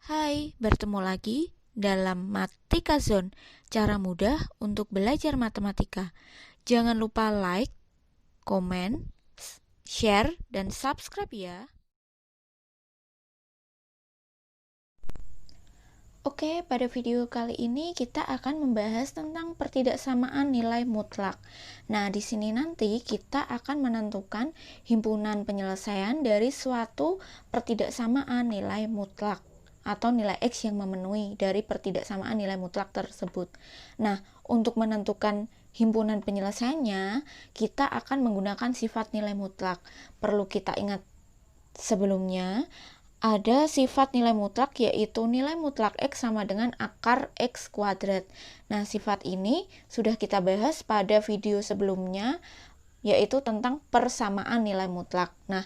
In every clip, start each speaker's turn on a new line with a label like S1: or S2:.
S1: Hai, bertemu lagi dalam Matika Zone, cara mudah untuk belajar matematika. Jangan lupa like, komen, share, dan subscribe ya. Oke, pada video kali ini kita akan membahas tentang pertidaksamaan nilai mutlak. Nah, di sini nanti kita akan menentukan himpunan penyelesaian dari suatu pertidaksamaan nilai mutlak atau nilai X yang memenuhi dari pertidaksamaan nilai mutlak tersebut. Nah, untuk menentukan himpunan penyelesaiannya, kita akan menggunakan sifat nilai mutlak. Perlu kita ingat sebelumnya, ada sifat nilai mutlak yaitu nilai mutlak X sama dengan akar X kuadrat. Nah, sifat ini sudah kita bahas pada video sebelumnya, yaitu tentang persamaan nilai mutlak. Nah,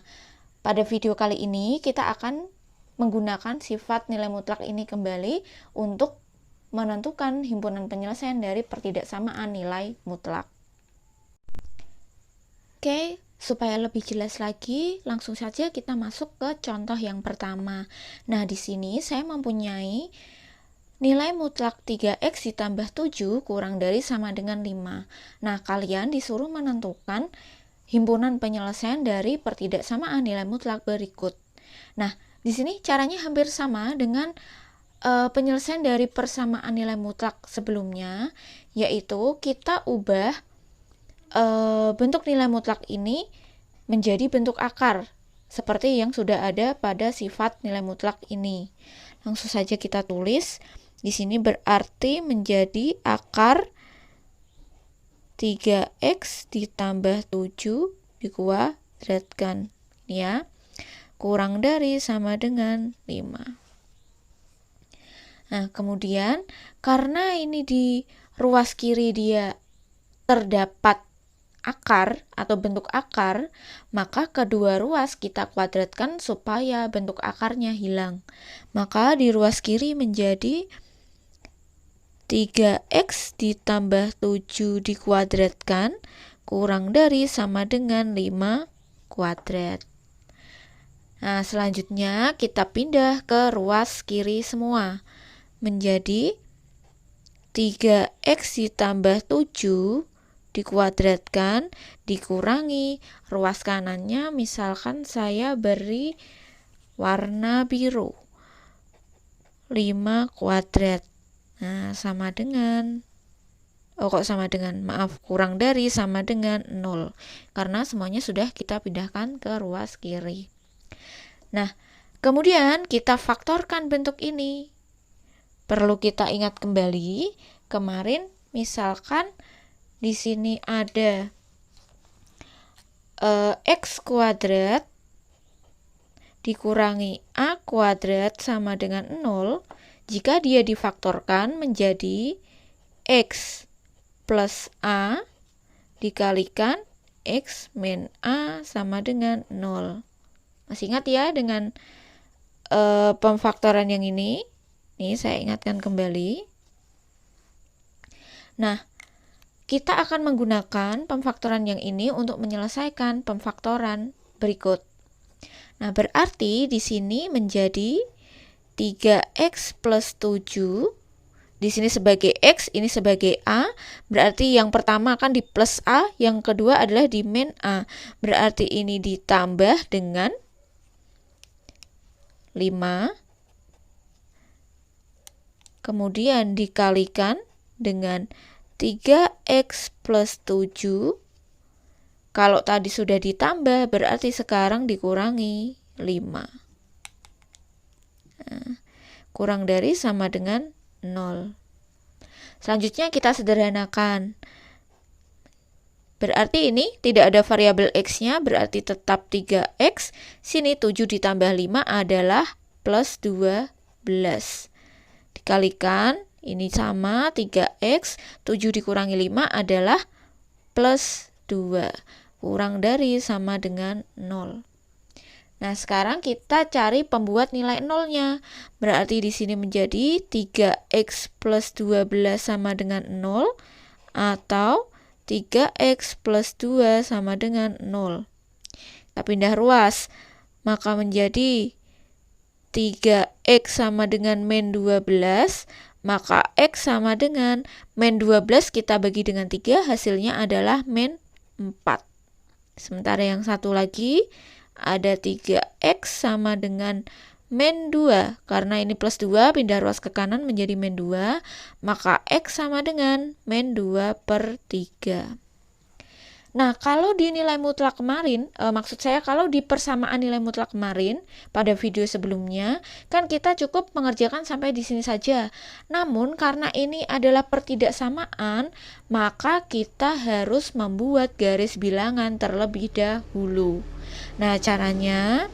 S1: pada video kali ini kita akan menggunakan sifat nilai mutlak ini kembali untuk menentukan himpunan penyelesaian dari pertidaksamaan nilai mutlak. Oke, supaya lebih jelas lagi, langsung saja kita masuk ke contoh yang pertama. Nah, di sini saya mempunyai nilai mutlak 3x ditambah 7 kurang dari sama dengan 5. Nah, kalian disuruh menentukan himpunan penyelesaian dari pertidaksamaan nilai mutlak berikut. Nah, di sini caranya hampir sama dengan penyelesaian dari persamaan nilai mutlak sebelumnya, yaitu kita ubah bentuk nilai mutlak ini menjadi bentuk akar seperti yang sudah ada pada sifat nilai mutlak ini. Langsung saja kita tulis. Di sini berarti menjadi akar 3x ditambah 7 dikuadratkan, ya. Kurang dari sama dengan 5. Nah, kemudian karena ini di ruas kiri dia terdapat akar atau bentuk akar, maka kedua ruas kita kuadratkan supaya bentuk akarnya hilang. Maka di ruas kiri menjadi 3x ditambah 7 dikuadratkan kurang dari sama dengan 5 kuadrat. Nah, selanjutnya kita pindah ke ruas kiri semua. Menjadi 3x ditambah 7 dikuadratkan dikurangi ruas kanannya, misalkan saya beri warna biru, 5 kuadrat. Nah, sama dengan kurang dari sama dengan 0, karena semuanya sudah kita pindahkan ke ruas kiri. Nah, kemudian kita faktorkan bentuk ini. Perlu kita ingat kembali, kemarin misalkan di sini ada x kuadrat dikurangi a kuadrat sama dengan 0. Jika dia difaktorkan menjadi x plus a dikalikan x min a sama dengan 0. Masih ingat ya dengan pemfaktoran yang ini? Nih, saya ingatkan kembali. Nah, kita akan menggunakan pemfaktoran yang ini untuk menyelesaikan pemfaktoran berikut. Nah, berarti di sini menjadi 3x plus 7. Di sini sebagai x, ini sebagai a. Berarti yang pertama akan di plus a, yang kedua adalah di min a. Berarti ini ditambah dengan 5. Kemudian dikalikan dengan 3x plus 7. Kalau tadi sudah ditambah, berarti sekarang dikurangi 5. Nah, kurang dari sama dengan 0. Selanjutnya kita sederhanakan. Berarti ini tidak ada variabel x-nya, berarti tetap 3x. Sini 7 ditambah 5 adalah plus 12. Dikalikan, ini sama 3x, 7 dikurangi 5 adalah plus 2. Kurang dari sama dengan 0. Nah, sekarang kita cari pembuat nilai nolnya. Berarti di sini menjadi 3x plus 12 sama dengan 0 atau 3x plus 2 sama dengan 0. Kita pindah ruas, maka menjadi 3x sama dengan min 12, maka x sama dengan min 12 kita bagi dengan 3, hasilnya adalah min 4. Sementara yang satu lagi, ada 3x sama dengan min 2. Karena ini plus 2, pindah ruas ke kanan menjadi min 2, maka x sama dengan min 2 per 3. Nah, kalau di nilai mutlak kemarin, maksud saya kalau di persamaan nilai mutlak kemarin, pada video sebelumnya, kan kita cukup mengerjakan sampai di sini saja. Namun, karena ini adalah pertidaksamaan, maka kita harus membuat garis bilangan terlebih dahulu. Nah, caranya,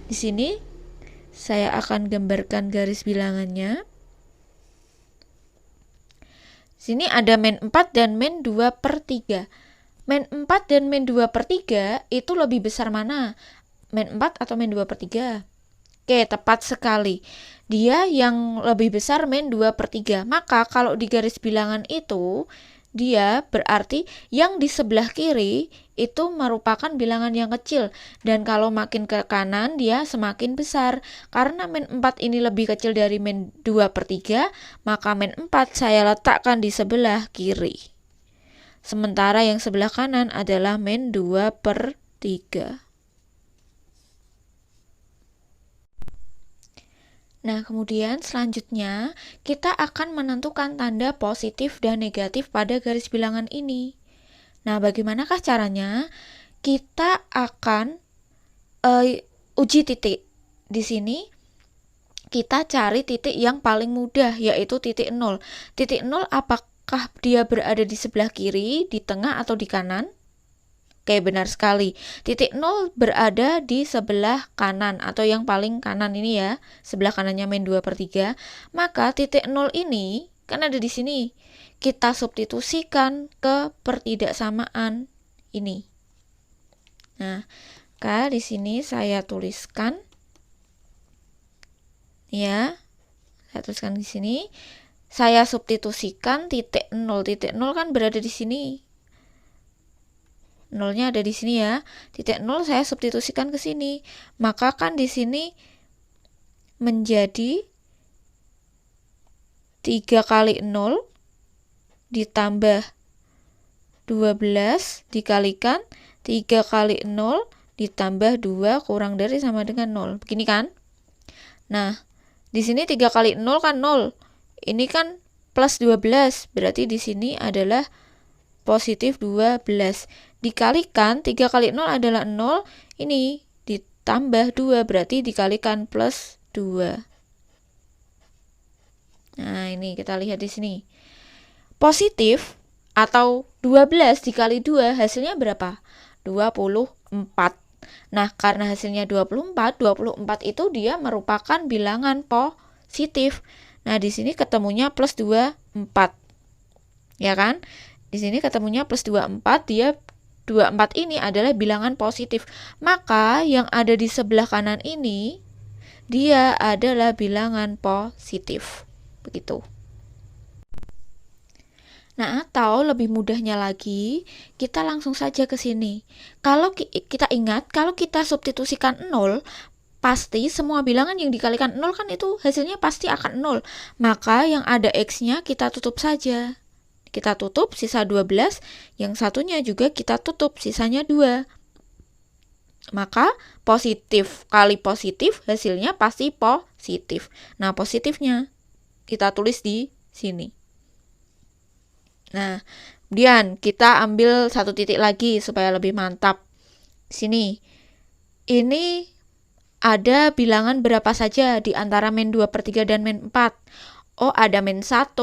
S1: di sini saya akan gambarkan garis bilangannya. Sini ada min 4 dan min 2 per 3. Min 4 dan min 2 per 3 itu lebih besar mana? Min 4 atau min 2 per 3? Oke, tepat sekali. Dia yang lebih besar min 2 per 3. Maka kalau di garis bilangan itu, dia berarti yang di sebelah kiri itu merupakan bilangan yang kecil. Dan kalau makin ke kanan, dia semakin besar. Karena min 4 ini lebih kecil dari min 2 per 3, maka min 4 saya letakkan di sebelah kiri. Sementara yang sebelah kanan adalah min 2 per 3. Nah, kemudian selanjutnya kita akan menentukan tanda positif dan negatif pada garis bilangan ini. Nah, bagaimanakah caranya? Kita akan uji titik. Di sini kita cari titik yang paling mudah, yaitu titik 0. Titik 0 apakah dia berada di sebelah kiri, di tengah, atau di kanan? Oke, benar sekali. Titik 0 berada di sebelah kanan, atau yang paling kanan ini ya, sebelah kanannya min 2 per 3. Maka titik 0 ini, kan ada di sini. Kita substitusikan ke pertidaksamaan ini. Nah, di sini saya tuliskan. Ya, saya tuliskan di sini. Saya substitusikan titik 0. Titik 0 kan berada di sini. 0-nya ada di sini ya. Titik 0 saya substitusikan ke sini. Maka kan di sini menjadi 3 kali 0 ditambah 12 dikalikan 3 kali 0 ditambah 2 kurang dari sama dengan 0. Begini kan? Nah, di sini 3 kali 0 kan 0. Ini kan plus 12, berarti di sini adalah positif 12. Dikalikan 3 kali 0 adalah 0, ini ditambah 2, berarti dikalikan plus 2. Nah, ini kita lihat di sini. Positif atau 12 dikali 2, hasilnya berapa? 24. Nah, karena hasilnya 24 itu dia merupakan bilangan positif. Nah, di sini ketemunya plus 24. Ya kan? Di sini ketemunya plus 24, dia 24 ini adalah bilangan positif. Maka yang ada di sebelah kanan ini, dia adalah bilangan positif. Begitu. Nah, atau lebih mudahnya lagi, kita langsung saja ke sini. Kalau kita ingat, kalau kita substitusikan 0, pasti semua bilangan yang dikalikan 0 kan itu hasilnya pasti akan 0. Maka yang ada X-nya kita tutup saja. Kita tutup, sisa 12. Yang satunya juga kita tutup, sisanya 2. Maka positif kali positif, hasilnya pasti positif. Nah, positifnya kita tulis di sini. Nah, kemudian kita ambil satu titik lagi supaya lebih mantap. Sini. Ini ada bilangan berapa saja di antara min 2 per 3 dan min 4. Oh, ada min 1,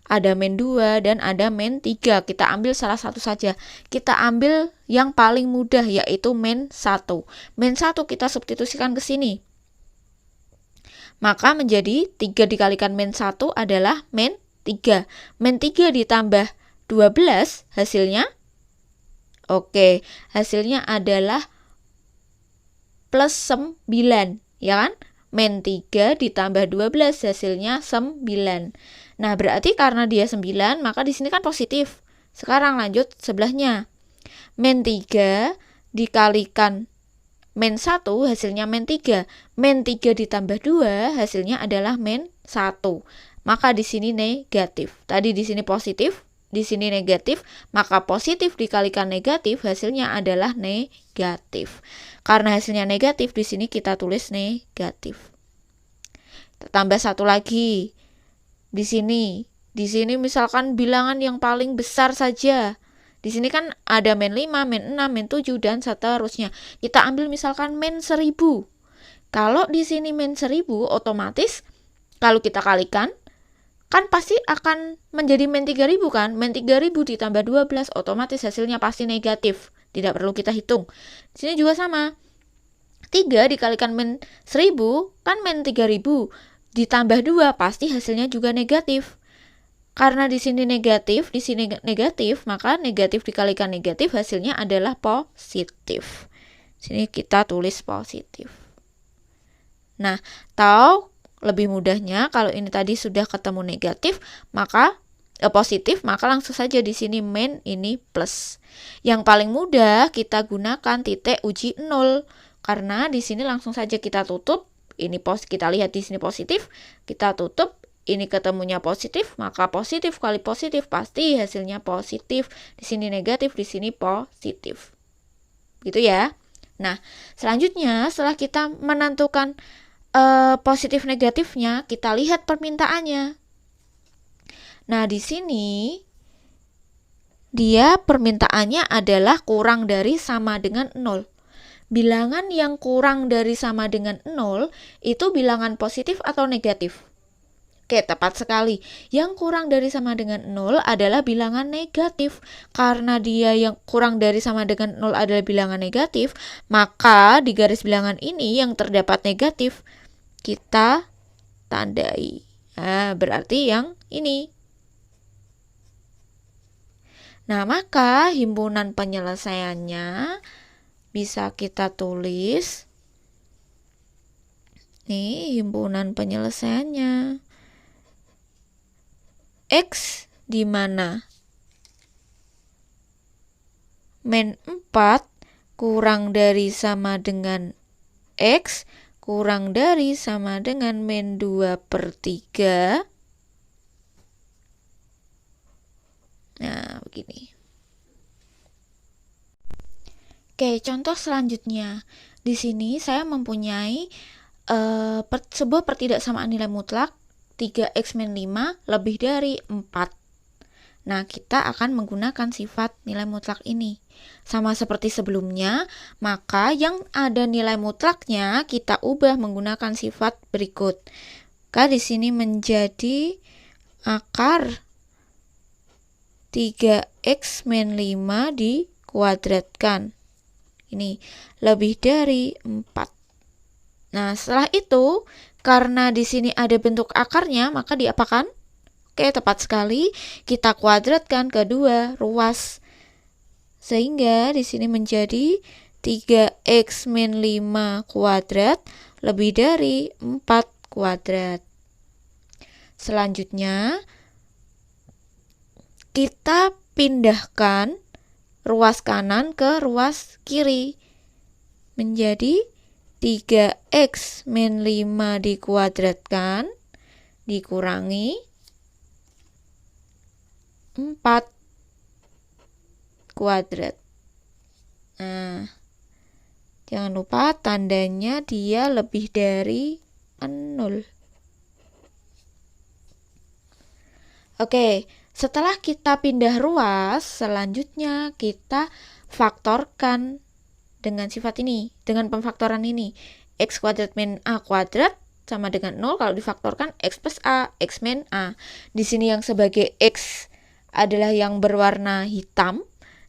S1: ada min 2, dan ada min 3. Kita ambil salah satu saja. Kita ambil yang paling mudah, yaitu min 1. Min 1 kita substitusikan ke sini. Maka menjadi 3 dikalikan min 1 adalah min 3. Min 3 ditambah 12, hasilnya? Oke, hasilnya adalah plus 9, ya kan? Min 3 ditambah 12 hasilnya 9. Nah, berarti karena dia 9, maka di sini kan positif. Sekarang lanjut sebelahnya. Min 3 dikalikan min 1 hasilnya min 3. Min 3 ditambah 2 hasilnya adalah min 1. Maka di sini negatif. Tadi di sini positif, di sini negatif, maka positif dikalikan negatif hasilnya adalah negatif. Karena hasilnya negatif, di sini kita tulis negatif. Tambah satu lagi. Di sini misalkan bilangan yang paling besar saja. Di sini kan ada min 5, min 6, min 7 dan seterusnya. Kita ambil misalkan min 1000. Kalau di sini min 1000 otomatis kalau kita kalikan kan pasti akan menjadi min 3000 kan? Min 3000 ditambah 12 otomatis hasilnya pasti negatif. Tidak perlu kita hitung. Di sini juga sama. 3 dikalikan min 1000 kan min 3000 ditambah 2 pasti hasilnya juga negatif. Karena di sini negatif, maka negatif dikalikan negatif hasilnya adalah positif. Sini kita tulis positif. Nah, atau lebih mudahnya kalau ini tadi sudah ketemu negatif, maka positif, maka langsung saja di sini min, ini plus. Yang paling mudah kita gunakan titik uji 0 karena di sini langsung saja kita tutup. Ini kita lihat di sini positif, kita tutup. Ini ketemunya positif, maka positif kali positif pasti hasilnya positif. Di sini negatif, di sini positif. Gitu ya. Nah, selanjutnya setelah kita menentukan positif negatifnya, kita lihat permintaannya. Nah, di sini dia permintaannya adalah kurang dari sama dengan 0. Bilangan yang kurang dari sama dengan 0 itu bilangan positif atau negatif? Oke, tepat sekali. Yang kurang dari sama dengan 0 adalah bilangan negatif. Karena dia yang kurang dari sama dengan 0 adalah bilangan negatif, maka di garis bilangan ini yang terdapat negatif kita tandai. Nah, berarti yang ini. Nah, maka himpunan penyelesaiannya bisa kita tulis. Nih, himpunan penyelesaiannya. X di mana min 4 kurang dari sama dengan X kurang dari sama dengan min 2/3. Nah, begini. Oke, contoh selanjutnya. Di sini saya mempunyai sebuah pertidaksamaan nilai mutlak 3x min 5 lebih dari 4. Nah, kita akan menggunakan sifat nilai mutlak ini. Sama seperti sebelumnya, maka yang ada nilai mutlaknya kita ubah menggunakan sifat berikut. Maka di sini menjadi akar 3x min 5 dikuadratkan. Ini lebih dari 4. Nah, setelah itu karena di sini ada bentuk akarnya, maka diapakan? Oke, tepat sekali. Kita kuadratkan kedua ruas. Sehingga di sini menjadi 3x min 5 kuadrat lebih dari 4 kuadrat. Selanjutnya, kita pindahkan ruas kanan ke ruas kiri. Menjadi 3x min 5 dikuadratkan dikurangi 4 kuadrat. Nah, jangan lupa tandanya dia lebih dari 0. Oke, setelah kita pindah ruas, selanjutnya kita faktorkan dengan sifat ini, dengan pemfaktoran ini. X kuadrat min A kuadrat sama dengan 0 kalau difaktorkan X plus A, X min A. Di sini yang sebagai X adalah yang berwarna hitam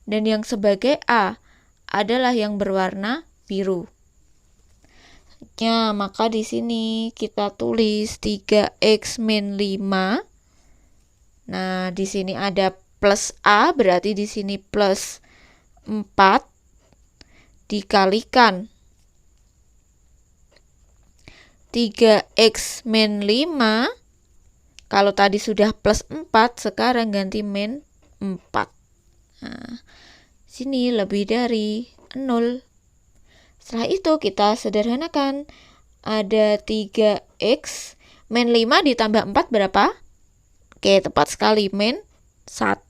S1: dan yang sebagai A adalah yang berwarna biru. Ya, maka di sini kita tulis 3x min 5. Nah, di sini ada plus A, berarti di sini plus 4 dikalikan 3x min 5. Kalau tadi sudah plus 4, sekarang ganti min 4. Nah, sini lebih dari 0. Setelah itu kita sederhanakan. Ada 3x min 5 ditambah 4 berapa? Oke, tepat sekali, min 1.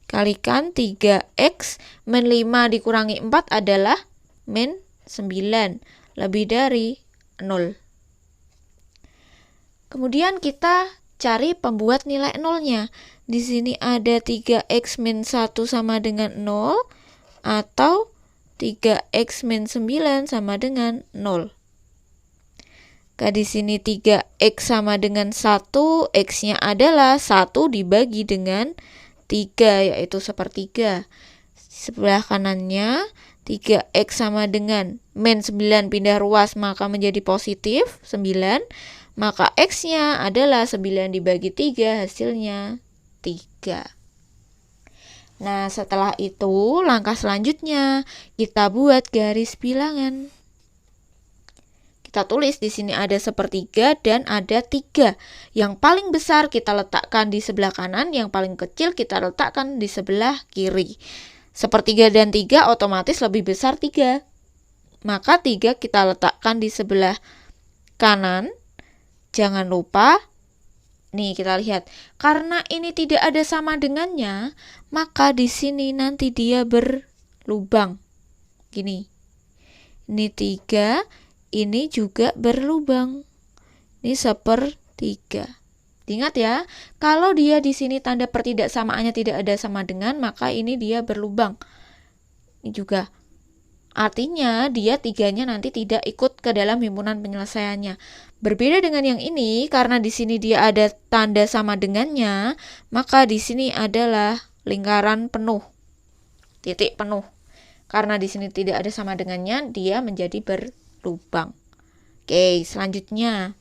S1: Kalikan 3x min 5 dikurangi 4 adalah min 9, lebih dari 0. Kemudian kita cari pembuat nilai nolnya. Di sini ada 3x min 1 sama dengan 0 atau 3x min 9 sama dengan 0. Di sini 3x sama dengan 1, x-nya adalah 1 dibagi dengan 3, yaitu sepertiga. Sebelah kanannya 3x sama dengan min 9 pindah ruas maka menjadi positif 9. Maka x-nya adalah 9 dibagi 3, hasilnya 3. Nah, setelah itu langkah selanjutnya kita buat garis bilangan. Kita tulis di sini ada sepertiga dan ada 3. Yang paling besar kita letakkan di sebelah kanan, yang paling kecil kita letakkan di sebelah kiri. Sepertiga dan 3 otomatis lebih besar 3. Maka 3 kita letakkan di sebelah kanan. Jangan lupa, nih kita lihat, karena ini tidak ada sama dengannya, maka di sini nanti dia berlubang. Gini. Ini 3, ini juga berlubang. Ini sepertiga. Ingat ya, kalau dia di sini tanda pertidaksamaannya tidak ada sama dengan, maka ini dia berlubang. Ini juga. Artinya dia 3-nya nanti tidak ikut ke dalam himpunan penyelesaiannya. Berbeda dengan yang ini, karena di sini dia ada tanda sama dengannya, maka di sini adalah lingkaran penuh. Titik penuh. Karena di sini tidak ada sama dengannya, dia menjadi berlubang. Oke, selanjutnya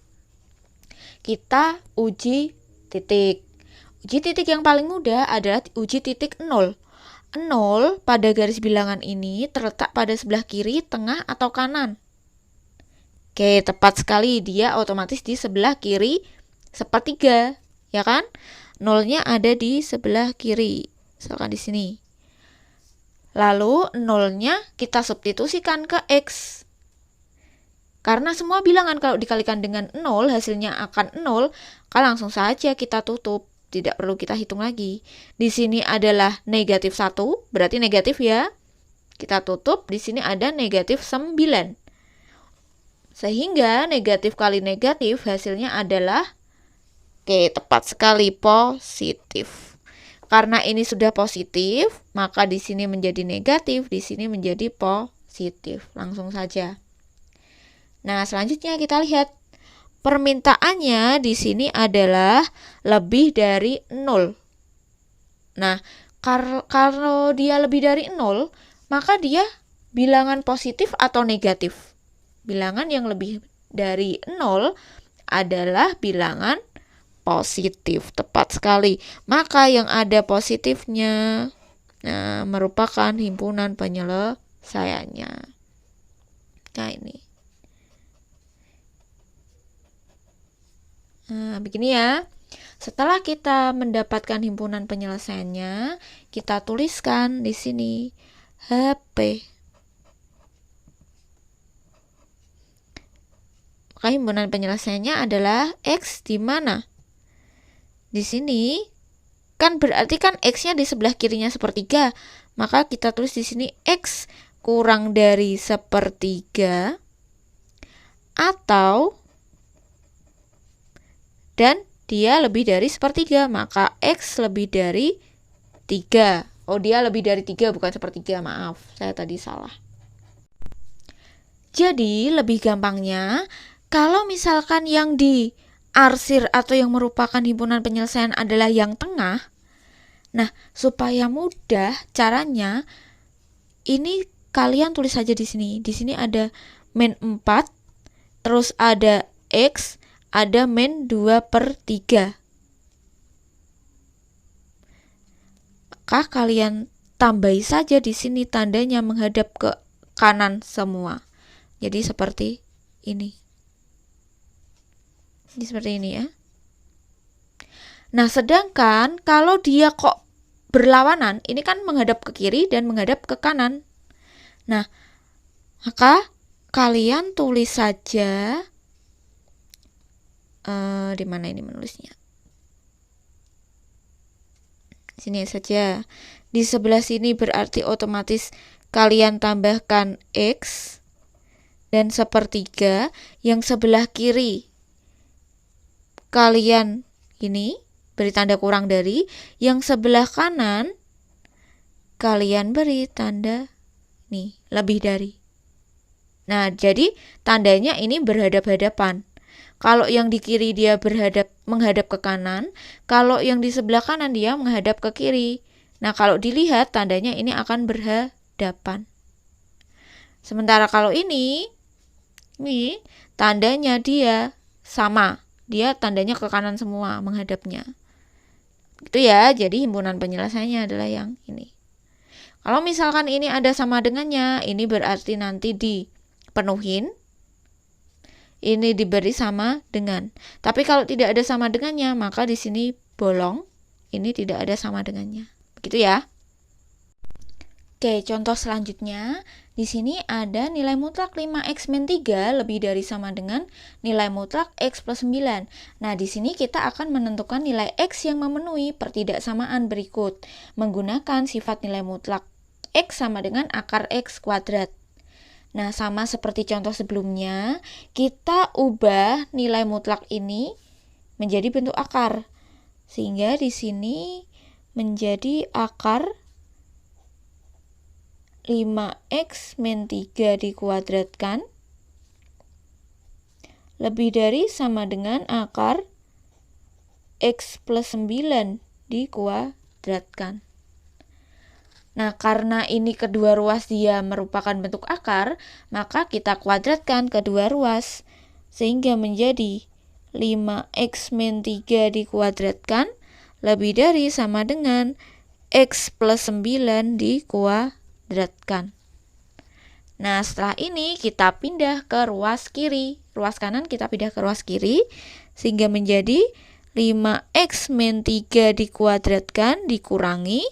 S1: kita uji titik. Uji titik yang paling mudah adalah uji titik 0. 0 pada garis bilangan ini terletak pada sebelah kiri, tengah, atau kanan. Oke, tepat sekali, dia otomatis di sebelah kiri sepertiga, ya kan? 0-nya ada di sebelah kiri, misalkan di sini. Lalu 0-nya kita substitusikan ke x. Karena semua bilangan kalau dikalikan dengan 0 hasilnya akan 0, maka langsung saja kita tutup. Tidak perlu kita hitung lagi. Di sini adalah negatif 1, berarti negatif ya. Kita tutup, di sini ada negatif 9. Sehingga negatif kali negatif hasilnya adalah, oke, tepat sekali, positif. Karena ini sudah positif, maka di sini menjadi negatif, di sini menjadi positif. Langsung saja. Nah, selanjutnya kita lihat. Permintaannya di sini adalah lebih dari 0. Nah, kalau dia lebih dari 0, maka dia bilangan positif atau negatif. Bilangan yang lebih dari 0 adalah bilangan positif. Tepat sekali. Maka yang ada positifnya merupakan himpunan penyelesaiannya. Nah, ini. Nah, begini ya. Setelah kita mendapatkan himpunan penyelesaiannya, kita tuliskan di sini HP. Maka himpunan penyelesaiannya adalah X di mana? Di sini kan berarti kan X-nya di sebelah kirinya sepertiga. Maka kita tulis di sini X kurang dari sepertiga atau dan dia lebih dari sepertiga, maka X lebih dari 3. Oh, dia lebih dari 3, bukan sepertiga, maaf, saya tadi salah. Jadi, lebih gampangnya, kalau misalkan yang diarsir atau yang merupakan himpunan penyelesaian adalah yang tengah, nah, supaya mudah caranya, ini kalian tulis saja di sini. Di sini ada min 4, terus ada X, ada min 2/3. Maka kalian tambahi saja di sini tandanya menghadap ke kanan semua. Jadi seperti ini. Ini seperti ini ya. Nah, sedangkan kalau dia kok berlawanan, ini kan menghadap ke kiri dan menghadap ke kanan. Nah, Maka kalian tulis saja di mana ini menulisnya? Sini saja. Di sebelah sini berarti otomatis kalian tambahkan X dan sepertiga. Yang sebelah kiri kalian ini beri tanda kurang dari. Yang sebelah kanan kalian beri tanda nih, lebih dari. Nah, jadi tandanya ini berhadap-hadapan. Kalau yang di kiri dia menghadap ke kanan, kalau yang di sebelah kanan dia menghadap ke kiri. Nah, kalau dilihat tandanya ini akan berhadapan. Sementara kalau ini tandanya dia sama. Dia tandanya ke kanan semua menghadapnya. Itu ya, jadi himpunan penyelesaiannya adalah yang ini. Kalau misalkan ini ada sama dengannya, ini berarti nanti dipenuhin. Ini diberi sama dengan. Tapi kalau tidak ada sama dengannya, maka di sini bolong. Ini tidak ada sama dengannya. Begitu ya. Oke, contoh selanjutnya. Di sini ada nilai mutlak 5x min 3 lebih dari sama dengan nilai mutlak x plus 9. Nah, di sini kita akan menentukan nilai x yang memenuhi pertidaksamaan berikut. Menggunakan sifat nilai mutlak x sama dengan akar x kuadrat. Nah, sama seperti contoh sebelumnya, kita ubah nilai mutlak ini menjadi bentuk akar. Sehingga di sini menjadi akar 5x min 3 dikuadratkan lebih dari sama dengan akar x plus 9 dikuadratkan. Nah, karena ini kedua ruas dia merupakan bentuk akar, maka kita kuadratkan kedua ruas. Sehingga menjadi 5x min 3 dikuadratkan lebih dari sama dengan x plus 9 dikuadratkan. Nah, setelah ini kita pindah ke ruas kiri. Ruas kanan kita pindah ke ruas kiri. Sehingga menjadi 5x min 3 dikuadratkan dikurangi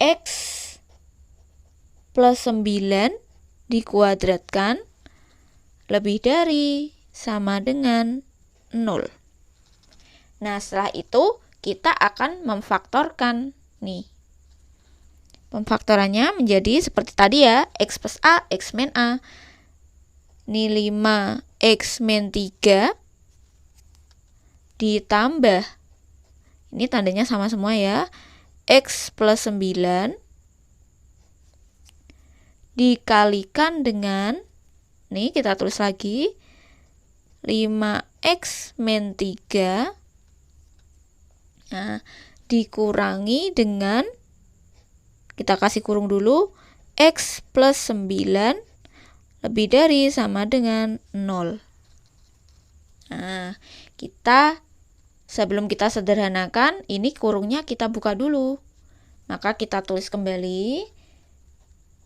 S1: x plus 9 dikuadratkan lebih dari sama dengan 0. Nah, setelah itu kita akan memfaktorkan nih. Pemfaktorannya menjadi seperti tadi ya, x plus a, x min a. Ini 5x min 3 ditambah, ini tandanya sama semua ya, x plus 9 dikalikan dengan, nih kita tulis lagi, 5x min 3 dikurangi dengan, kita kasih kurung dulu, x plus 9 lebih dari sama dengan 0. Nah, sebelum kita sederhanakan, ini kurungnya kita buka dulu. Maka kita tulis kembali.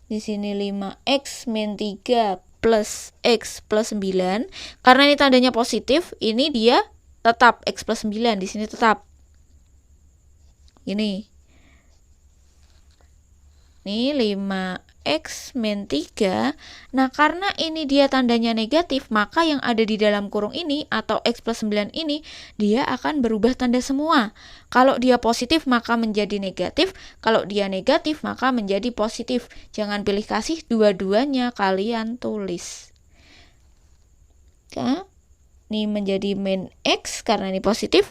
S1: Di sini 5x min 3 plus x plus 9. Karena ini tandanya positif, ini dia tetap x plus 9. Di sini tetap. Ini 5x min 3. Nah, karena ini dia tandanya negatif, maka yang ada di dalam kurung ini atau x plus 9 ini, dia akan berubah tanda semua. Kalau dia positif, maka menjadi negatif. Kalau dia negatif, maka menjadi positif. Jangan pilih kasih, dua-duanya kalian tulis. Oke. Ini menjadi min x karena ini positif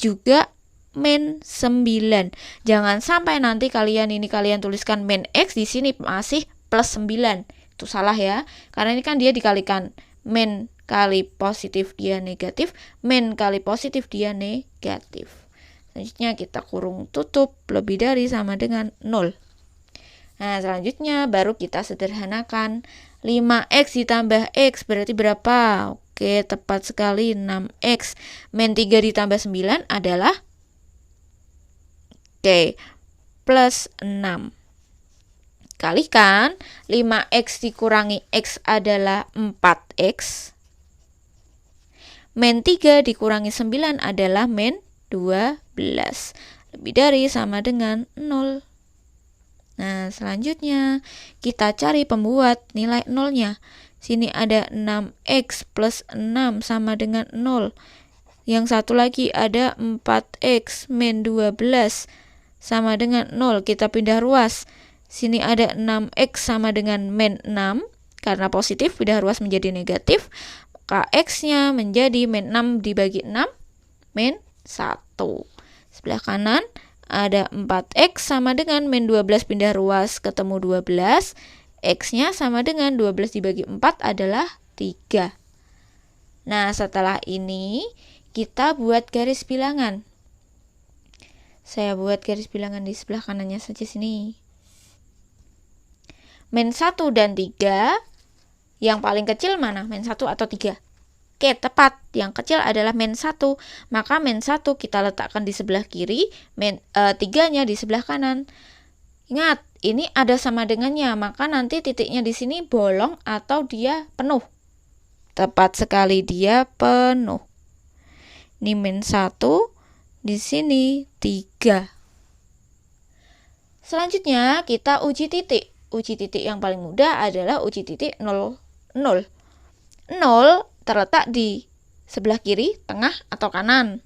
S1: juga min 9. Jangan sampai nanti kalian tuliskan min x, di sini masih plus 9. Itu salah ya. Karena ini kan dia dikalikan min kali positif dia negatif, min kali positif dia negatif. Selanjutnya kita kurung tutup lebih dari sama dengan 0. Nah, selanjutnya baru kita sederhanakan. 5x ditambah x berarti berapa? Oke, tepat sekali 6x. Min 3 ditambah 9 adalah plus 6. Kalikan 5x dikurangi x adalah 4x. Min 3 dikurangi 9 adalah min 12. Lebih dari sama dengan 0. Nah, selanjutnya kita cari pembuat nilai nolnya. Sini ada 6x plus 6 sama dengan 0. Yang satu lagi ada 4x min 12 sama dengan 0. Kita pindah ruas. Sini ada 6x sama dengan min 6. Karena positif, pindah ruas menjadi negatif. Maka x-nya menjadi min 6 dibagi 6, min 1. Sebelah kanan ada 4x sama dengan min 12 pindah ruas ketemu 12. X-nya sama dengan 12 dibagi 4 adalah 3. Nah, setelah ini kita buat garis bilangan. Saya buat garis bilangan di sebelah kanannya saja sini. Min 1 dan 3, yang paling kecil mana? Min 1 atau 3? Oke, tepat. Yang kecil adalah min 1. Maka min 1 kita letakkan di sebelah kiri, 3-nya di sebelah kanan. Ingat, ini ada sama dengannya, maka nanti titiknya di sini bolong atau dia penuh. Tepat sekali, dia penuh. Ini min 1, di sini 3. Selanjutnya kita uji titik. Uji titik yang paling mudah adalah uji titik 0, 0. 0 terletak di sebelah kiri, tengah, atau kanan.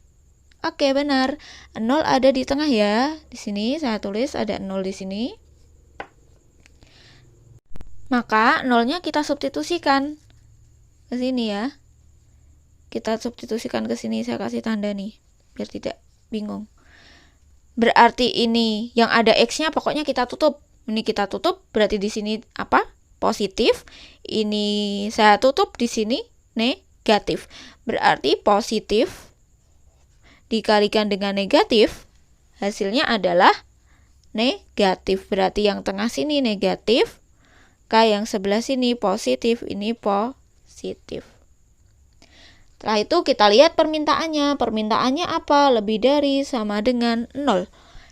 S1: Oke, benar. 0 ada di tengah ya. Di sini saya tulis ada 0 di sini. Maka 0-nya kita substitusikan ke sini ya. Kita substitusikan ke sini, saya kasih tanda nih, biar tidak bingung. Berarti ini yang ada X-nya pokoknya kita tutup. Ini kita tutup, berarti di sini apa? Positif. Ini saya tutup, di sini negatif. Berarti positif dikalikan dengan negatif, hasilnya adalah negatif. Berarti yang tengah sini negatif, K yang sebelah sini positif, ini positif. Setelah itu kita lihat permintaannya. Permintaannya apa? Lebih dari sama dengan 0.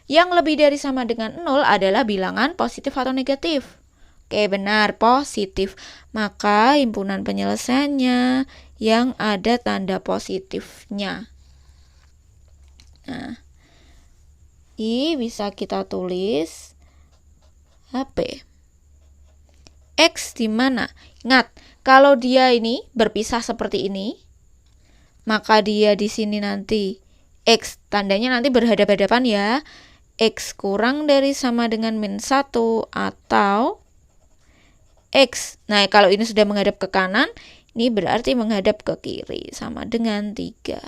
S1: Yang lebih dari sama dengan 0 adalah bilangan positif atau negatif. Oke, benar, positif. Maka himpunan penyelesaiannya yang ada tanda positifnya. Nah, I bisa kita tulis HP. X di mana? Ingat, kalau dia ini berpisah seperti ini, maka dia di sini nanti X tandanya nanti berhadapan-hadapan ya. X kurang dari sama dengan min 1 atau X. Nah, kalau ini sudah menghadap ke kanan, ini berarti menghadap ke kiri, sama dengan 3.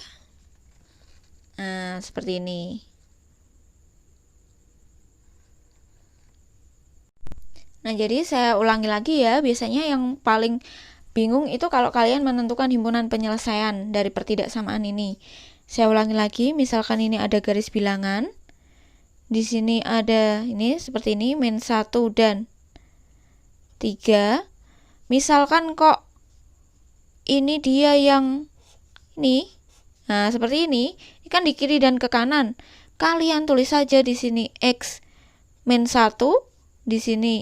S1: Nah, seperti ini. Nah, jadi saya ulangi lagi ya, biasanya yang paling bingung itu kalau kalian menentukan himpunan penyelesaian dari pertidaksamaan ini. Saya ulangi lagi, misalkan ini ada garis bilangan. Di sini ada ini seperti ini, min 1 dan 3. Misalkan kok ini dia yang ini. Nah, seperti ini. Ini kan di kiri dan ke kanan. Kalian tulis saja di sini X min 1, di sini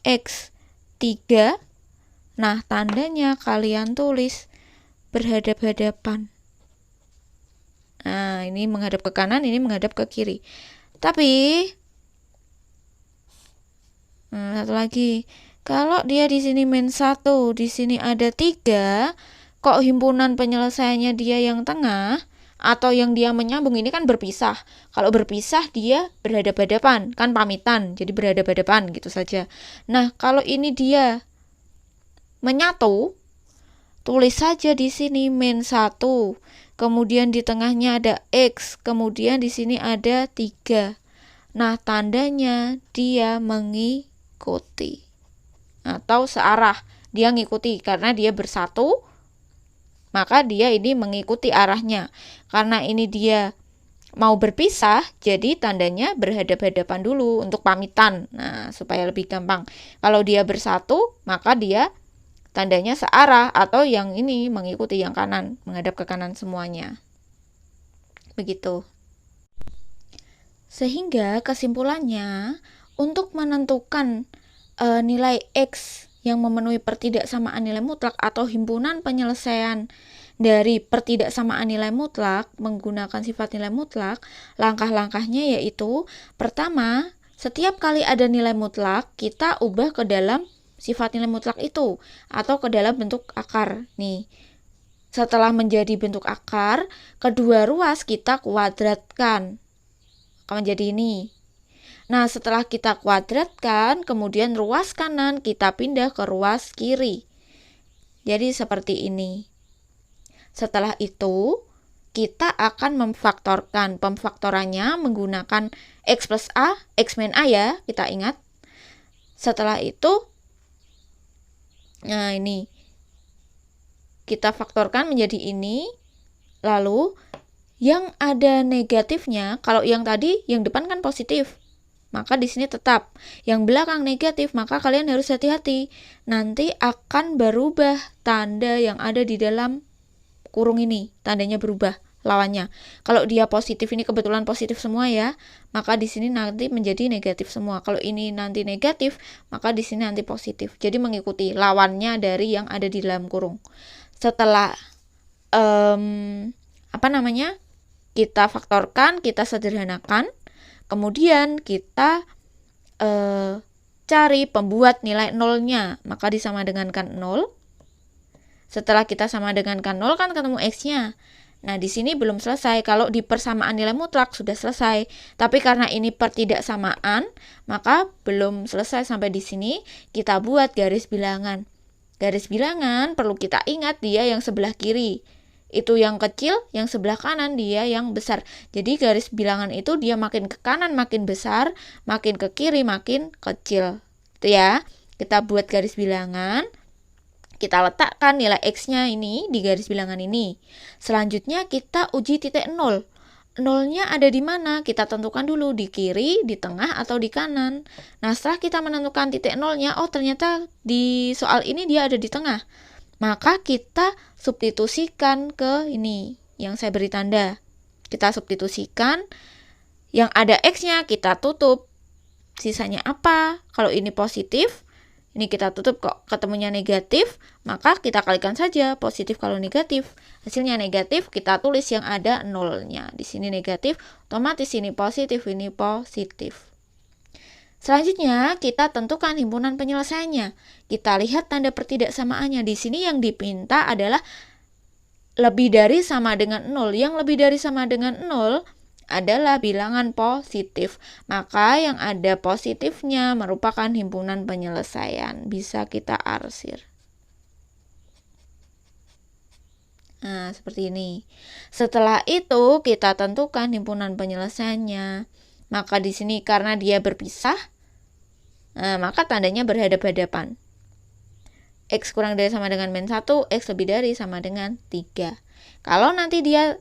S1: X 3. Nah, tandanya kalian tulis berhadap-hadapan. Nah, ini menghadap ke kanan, ini menghadap ke kiri. Tapi satu lagi. Kalau dia di sini min 1, di sini ada 3, kok himpunan penyelesaiannya dia yang tengah atau yang dia menyambung ini kan berpisah. Kalau berpisah dia berhadap-hadapan, kan pamitan, jadi berhadap-hadapan gitu saja. Nah, kalau ini dia menyatu, tulis saja di sini min 1, kemudian di tengahnya ada X, kemudian di sini ada 3. Nah, tandanya dia mengikuti atau searah, dia ngikuti karena dia bersatu, maka dia ini mengikuti arahnya. Karena ini dia mau berpisah, jadi tandanya berhadap-hadapan dulu untuk pamitan. Nah, supaya lebih gampang. Kalau dia bersatu, maka dia tandanya searah atau yang ini mengikuti yang kanan, menghadap ke kanan semuanya. Begitu. Sehingga kesimpulannya, untuk menentukan nilai X yang memenuhi pertidaksamaan nilai mutlak atau himpunan penyelesaian dari pertidaksamaan nilai mutlak menggunakan sifat nilai mutlak, langkah-langkahnya yaitu pertama, Setiap kali ada nilai mutlak, kita ubah ke dalam sifat nilai mutlak itu atau ke dalam bentuk akar. Nih, setelah menjadi bentuk akar, kedua ruas kita kuadratkan. Akan menjadi ini. Nah, setelah kita kuadratkan, kemudian ruas kanan kita pindah ke ruas kiri. Jadi seperti ini. Setelah itu, kita akan memfaktorkan. Pemfaktorannya menggunakan X plus A, X min A ya, kita ingat. Setelah itu, nah ini, kita faktorkan menjadi ini. Lalu, yang ada negatifnya, kalau yang tadi, yang depan kan positif. Maka di sini tetap. Yang belakang negatif, maka kalian harus hati-hati. Nanti akan berubah tanda yang ada di dalam kurung ini. Tandanya berubah lawannya. Kalau dia positif, ini kebetulan positif semua ya, maka di sini nanti menjadi negatif semua. Kalau ini nanti negatif, maka di sini nanti positif. Jadi mengikuti lawannya dari yang ada di dalam kurung. Setelah kita faktorkan, kita sederhanakan. Kemudian kita cari pembuat nilai nolnya, maka disama dengankan 0. Setelah kita sama dengankan 0 kan ketemu X-nya. Nah, di sini belum selesai. Kalau di persamaan nilai mutlak sudah selesai. Tapi karena ini pertidaksamaan, maka belum selesai sampai di sini. Kita buat garis bilangan. Garis bilangan perlu kita ingat dia yang sebelah kiri. Itu yang kecil, yang sebelah kanan dia yang besar. Jadi garis bilangan itu dia makin ke kanan makin besar, makin ke kiri makin kecil. Itu ya. Kita buat garis bilangan. Kita letakkan nilai X-nya ini di garis bilangan ini. Selanjutnya kita uji titik 0. 0-nya ada di mana? Kita tentukan dulu di kiri, di tengah, atau di kanan. Nah, setelah kita menentukan titik 0-nya, oh ternyata di soal ini dia ada di tengah. Maka kita substitusikan ke ini yang saya beri tanda. Kita substitusikan, yang ada X-nya kita tutup. Sisanya apa? Kalau ini positif, ini kita tutup kok ketemunya negatif, maka kita kalikan saja positif kalau negatif. Hasilnya negatif, kita tulis yang ada nolnya. Di sini negatif, otomatis ini positif, ini positif. Selanjutnya, kita tentukan himpunan penyelesaiannya. Kita lihat tanda pertidaksamaannya. Di sini yang dipinta adalah lebih dari sama dengan 0. Yang lebih dari sama dengan 0 adalah bilangan positif. Maka yang ada positifnya merupakan himpunan penyelesaian. Bisa kita arsir. Nah, seperti ini. Setelah itu, kita tentukan himpunan penyelesaiannya. Maka di sini karena dia berpisah, maka tandanya berhadap-hadapan. X kurang dari sama dengan min 1, X lebih dari sama dengan 3. Kalau nanti dia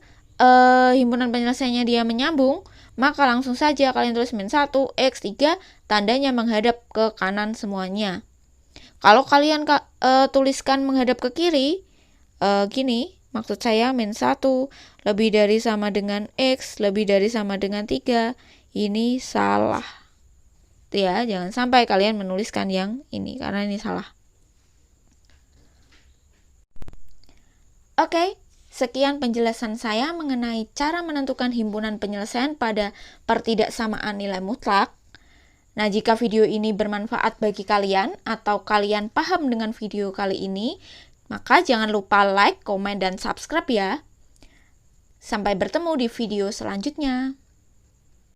S1: himpunan penyelesaiannya dia menyambung, maka langsung saja kalian tulis min 1, X 3, tandanya menghadap ke kanan semuanya. Kalau kalian tuliskan menghadap ke kiri, gini, maksud saya min 1 lebih dari sama dengan X lebih dari sama dengan 3, ini salah. Ya, jangan sampai kalian menuliskan yang ini karena ini salah. Oke, sekian penjelasan saya mengenai cara menentukan himpunan penyelesaian pada pertidaksamaan nilai mutlak. Nah, jika video ini bermanfaat bagi kalian atau kalian paham dengan video kali ini, maka jangan lupa like, komen, dan subscribe ya. Sampai bertemu di video selanjutnya.